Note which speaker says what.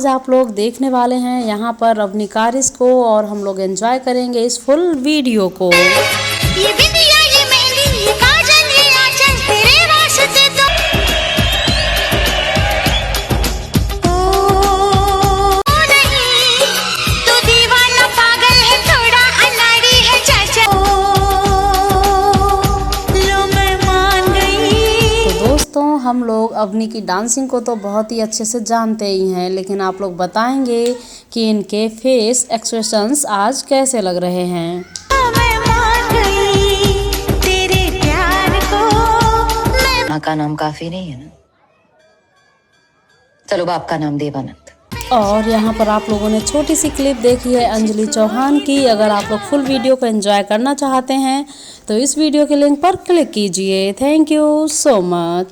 Speaker 1: आज आप लोग देखने वाले हैं यहाँ पर अवनी कारिस को, और हम लोग एंजॉय करेंगे इस फुल वीडियो को।
Speaker 2: ये बिंदिया, ये मेहंदी, ये काजल, ये आंचल तेरे वास्ते तो नहीं, तू दीवाना पागल है, थोड़ा अनाड़ी है चाचा। लो मैं मान गई।
Speaker 1: तो दोस्तों, हम लोग अवनी की डांसिंग को तो बहुत ही अच्छे से जानते ही हैं, लेकिन आप लोग बताएंगे कि इनके फेस एक्सप्रेशंस आज कैसे लग रहे हैं।
Speaker 3: माँ का नाम काफी नहीं है ना, चलो बाप का नाम देवानंद।
Speaker 1: और यहाँ पर आप लोगों ने छोटी सी क्लिप देखी है अंजलि चौहान की। अगर आप लोग फुल वीडियो को एंजॉय करना चाहते हैं तो इस वीडियो के लिंक पर क्लिक कीजिए। Thank you so much.